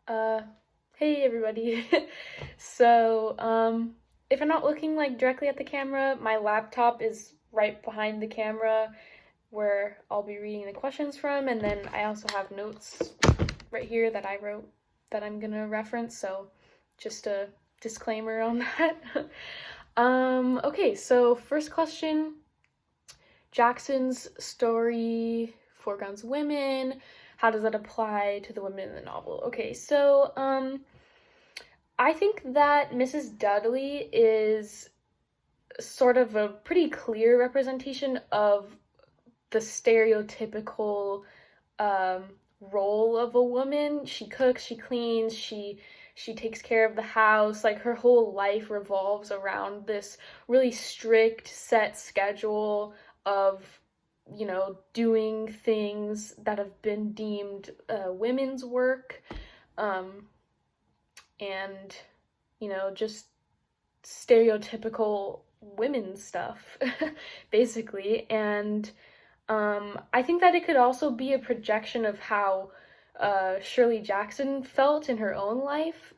Uh, hey everybody. So, if I'm not looking like directly at the camera, my laptop is right behind the camera where I'll be reading the questions from, and then I also have notes right here that I wrote that I'm gonna reference, so just a disclaimer on that. Okay, so first question, Jackson's story, Four Guns Women, how does that apply to the women in the novel? Okay, so I think that Mrs. Dudley is sort of a pretty clear representation of the stereotypical um, role of a woman. She cooks, she cleans, she takes care of the house. Like her whole life revolves around this really strict set schedule of doing things that have been deemed women's work, um, and just stereotypical women stuff, basically. And I think that it could also be a projection of how Shirley Jackson felt in her own life,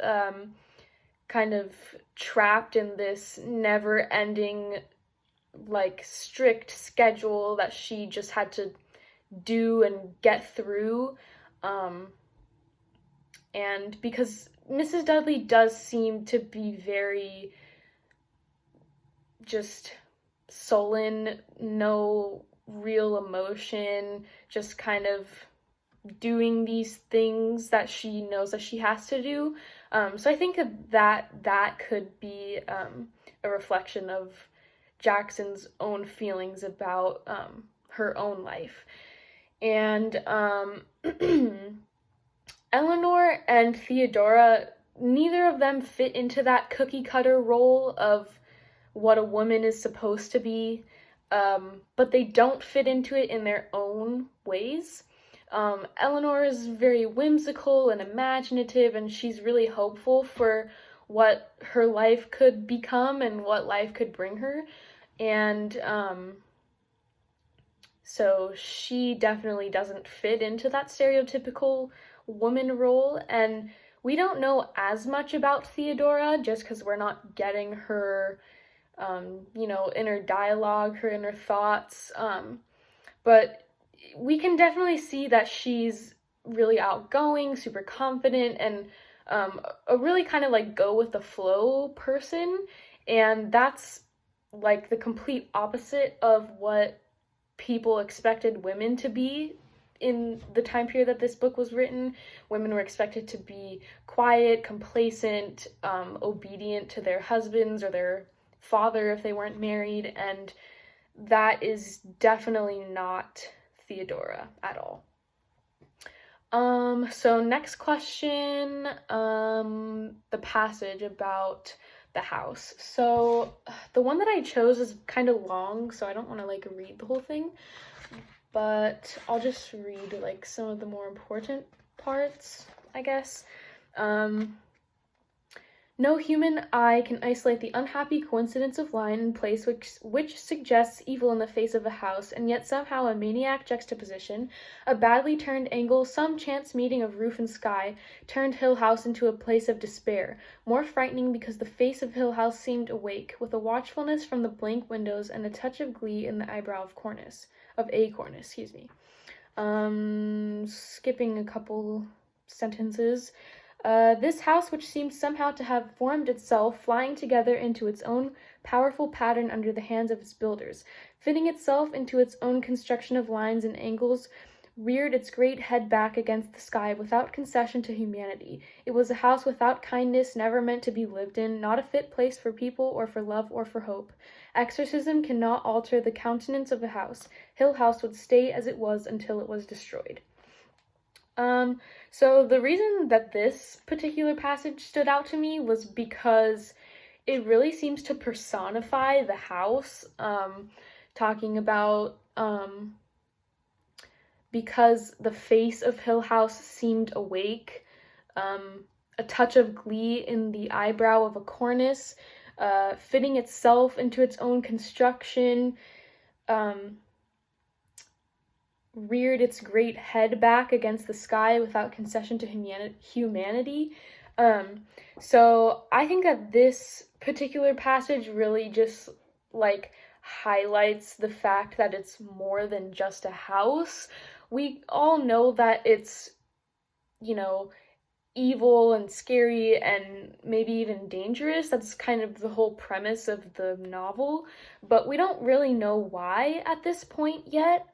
kind of trapped in this never ending, like, strict schedule that she just had to do and get through. Um, and because Mrs. Dudley does seem to be very just sullen, no real emotion, just kind of doing these things that she knows that she has to do. So I think that could be a reflection of Jackson's own feelings about her own life. And Eleanor and Theodora, neither of them fit into that cookie cutter role of what a woman is supposed to be, but they don't fit into it in their own ways. Eleanor is very whimsical and imaginative, and she's really hopeful for what her life could become and what life could bring her. And so she definitely doesn't fit into that stereotypical woman role. And we don't know as much about Theodora just because we're not getting her inner dialogue, her inner thoughts. But we can definitely see that she's really outgoing, super confident, and a really kind of like go with the flow person. And that's like the complete opposite of what people expected women to be in the time period that this book was written. Women were expected to be quiet, complacent, obedient to their husbands or their father if they weren't married, and that is definitely not Theodora at all. So next question, the passage about the house. So the one that I chose is kind of long, so I don't want to like read the whole thing, but I'll just read like some of the more important parts, I guess. No human eye can isolate the unhappy coincidence of line and place which suggests evil in the face of a house, and yet somehow a maniac juxtaposition, a badly turned angle, some chance meeting of roof and sky, turned Hill House into a place of despair, more frightening because the face of Hill House seemed awake, with a watchfulness from the blank windows and a touch of glee in the eyebrow of Cornice, skipping a couple sentences. This house, which seemed somehow to have formed itself, flying together into its own powerful pattern under the hands of its builders, fitting itself into its own construction of lines and angles, reared its great head back against the sky without concession to humanity. It was a house without kindness, never meant to be lived in, not a fit place for people or for love or for hope. Exorcism cannot alter the countenance of a house. Hill House would stay as it was until it was destroyed. So the reason that this particular passage stood out to me was because it really seems to personify the house, talking about, because the face of Hill House seemed awake, a touch of glee in the eyebrow of a cornice, fitting itself into its own construction, reared its great head back against the sky without concession to humanity. So I think that this particular passage really just like highlights the fact that it's more than just a house. We all know that it's, you know, evil and scary and maybe even dangerous. That's kind of the whole premise of the novel, but we don't really know why at this point yet.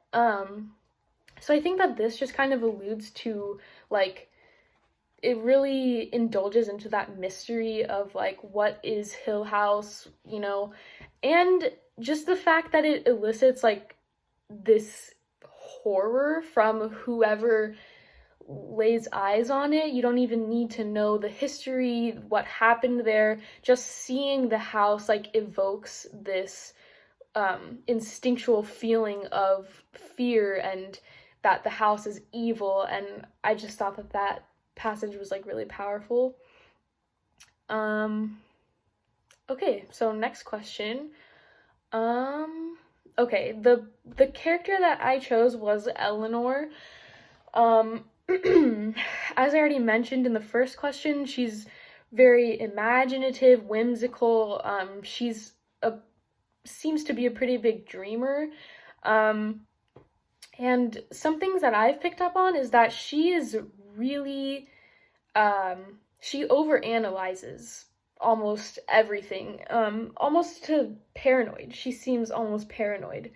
So I think that this just kind of alludes to, like, it really indulges into that mystery of, like, what is Hill House, you know, and just the fact that it elicits, like, this horror from whoever lays eyes on it. You don't even need to know the history, what happened there. Just seeing the house, like, evokes this instinctual feeling of fear and that the house is evil, and I just thought that that passage was, like, really powerful. Okay, so next question. Okay, the character that I chose was Eleanor. As I already mentioned in the first question, she's very imaginative, whimsical. She's seems to be a pretty big dreamer. And some things that I've picked up on is that she is really, she overanalyzes almost everything, almost to paranoid. She seems almost paranoid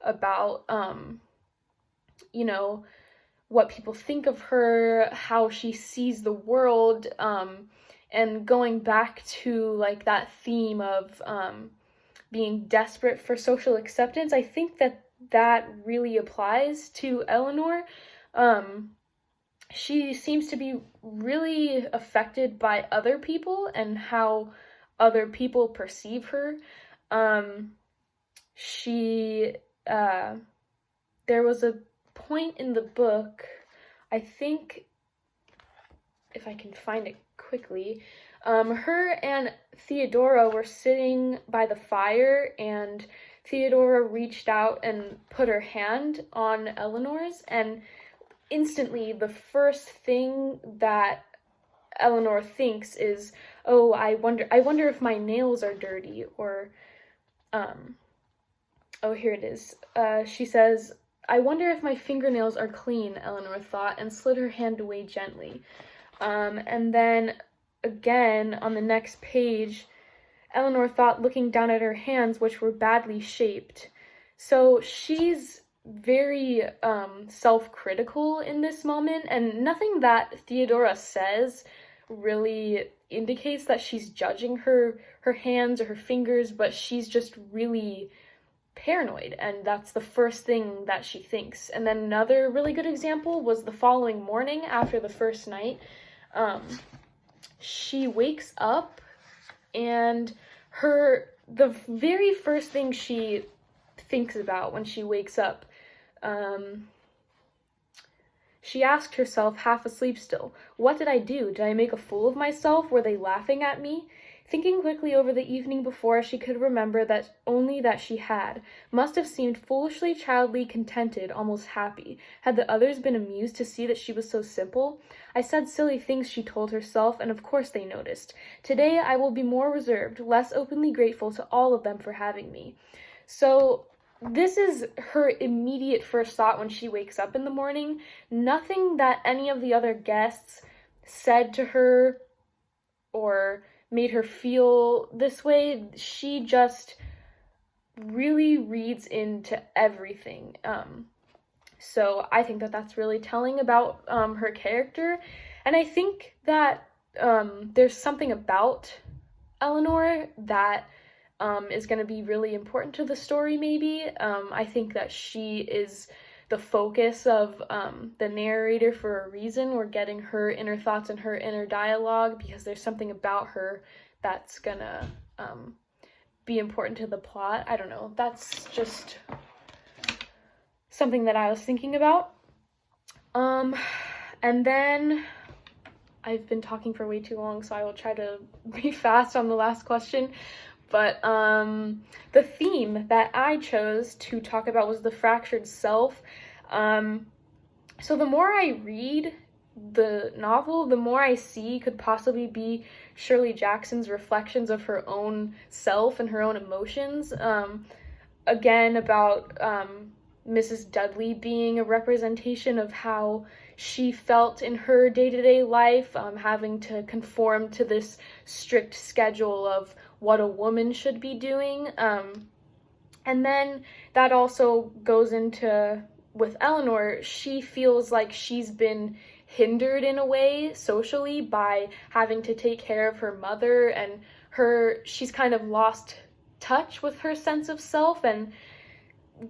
about, you know, what people think of her, how she sees the world, and going back to, like, that theme of being desperate for social acceptance, I think that that really applies to Eleanor. She seems to be really affected by other people and how other people perceive her. There was a point in the book, I think, if I can find it quickly, her and Theodora were sitting by the fire, and Theodora reached out and put her hand on Eleanor's, and instantly the first thing that Eleanor thinks is, oh, I wonder if my nails are dirty, or, oh, here it is. She says, I wonder if my fingernails are clean, Eleanor thought, and slid her hand away gently. And then, again, on the next page, Eleanor thought, looking down at her hands, which were badly shaped. So she's very self-critical in this moment, and nothing that Theodora says really indicates that she's judging her hands or her fingers, but she's just really paranoid, and that's the first thing that she thinks. And then another really good example was the following morning after the first night. She wakes up, and the very first thing she thinks about when she wakes up, she asked herself, half asleep still, what did I do? Did I make a fool of myself? Were they laughing at me? Thinking quickly over the evening before, she could remember that only that she must have seemed foolishly, childly, contented, almost happy. Had the others been amused to see that she was so simple? I said silly things, she told herself, and of course they noticed. Today I will be more reserved, less openly grateful to all of them for having me. So this is her immediate first thought when she wakes up in the morning. Nothing that any of the other guests said to her or made her feel this way. She just really reads into everything. So I think that that's really telling about her character. And I think that there's something about Eleanor that is going to be really important to the story, maybe. I think that she is the focus of the narrator for a reason. We're getting her inner thoughts and her inner dialogue because there's something about her that's gonna be important to the plot. I don't know. That's just something that I was thinking about. And then I've been talking for way too long, so I will try to be fast on the last question. But the theme that I chose to talk about was the fractured self. So the more I read the novel, the more I see could possibly be Shirley Jackson's reflections of her own self and her own emotions. Again, about Mrs. Dudley being a representation of how she felt in her day-to-day life, having to conform to this strict schedule of what a woman should be doing. And then that also goes into, with Eleanor, she feels like she's been hindered in a way socially by having to take care of her mother, and she's kind of lost touch with her sense of self, and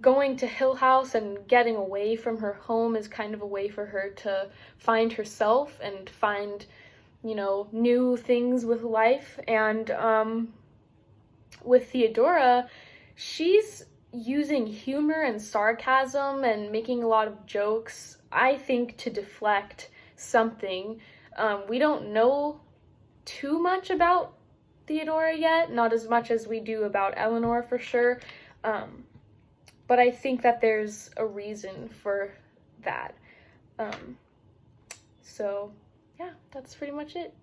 going to Hill House and getting away from her home is kind of a way for her to find herself and find, new things with life. And with Theodora, she's using humor and sarcasm and making a lot of jokes, I think, to deflect something. We don't know too much about Theodora yet, not as much as we do about Eleanor for sure. But I think that there's a reason for that. So, yeah, that's pretty much it.